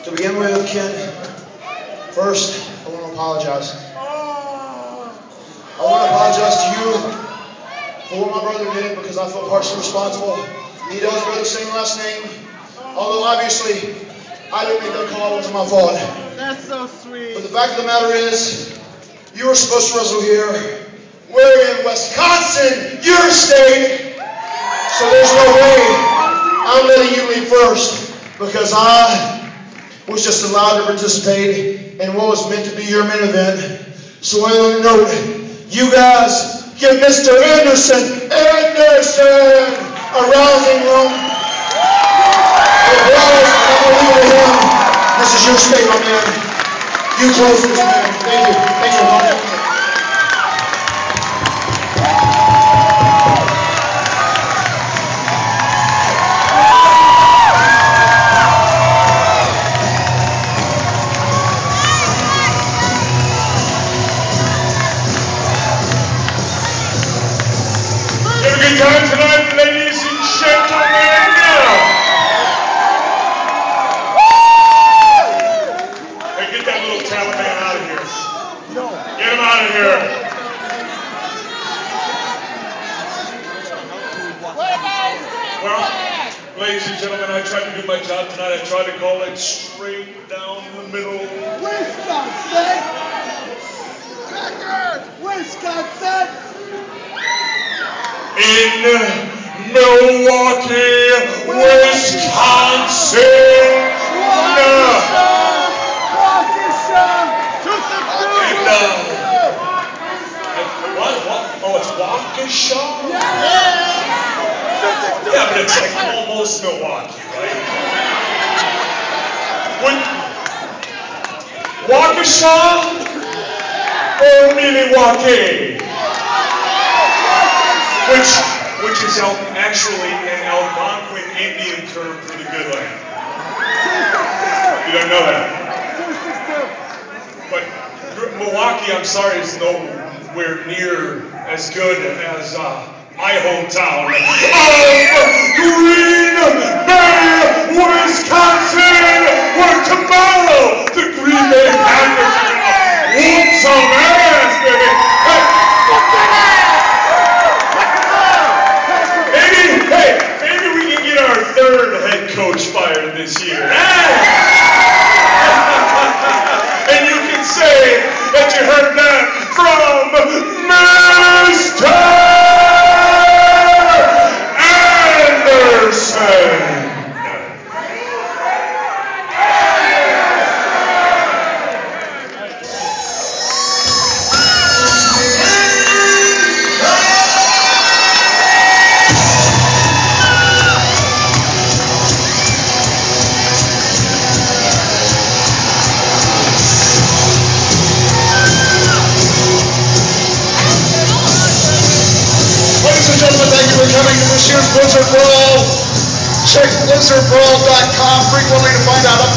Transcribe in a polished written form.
To begin with, Ken, first, I want to apologize. I want to apologize to you for what my brother did because I feel partially responsible. He does bear the same last name, although obviously I didn't make that call. It wasn't my fault. That's so sweet. But the fact of the matter is, you were supposed to wrestle here. We're in Wisconsin, your state, so there's no way I'm letting you lead first because I was just allowed to participate in what was meant to be your main event. So on that note, you guys give Mr. Anderson a rousing room of applause. I'm going to leave it to him. This is your state, my man. You close this, man. Thank you. Thank you, Ron. Good time tonight, ladies and gentlemen. Hey, get that little Taliban out of here. Get him out of here. Well, ladies and gentlemen, I tried to do my job tonight. I tried to call it straight down the middle. Wisconsin! Wisconsin! In Milwaukee, Wisconsin. What? Oh, it's Waukesha? Yeah, but it's like almost Milwaukee, right? Waukesha or Milwaukee? Which is actually an Algonquin Indian term for the good land. You don't know that. But Milwaukee, I'm sorry, is nowhere near as good as my hometown of Green Bay, Wisconsin, where tomorrow the Green Bay Packers are going to whoop some ass, baby. Maybe we can get our third head coach fired this year. And you can say that you heard that from Mr. Anderson. Gentlemen, thank you for coming to this year's Blizzard Brawl. Check blizzardbrawl.com frequently to find out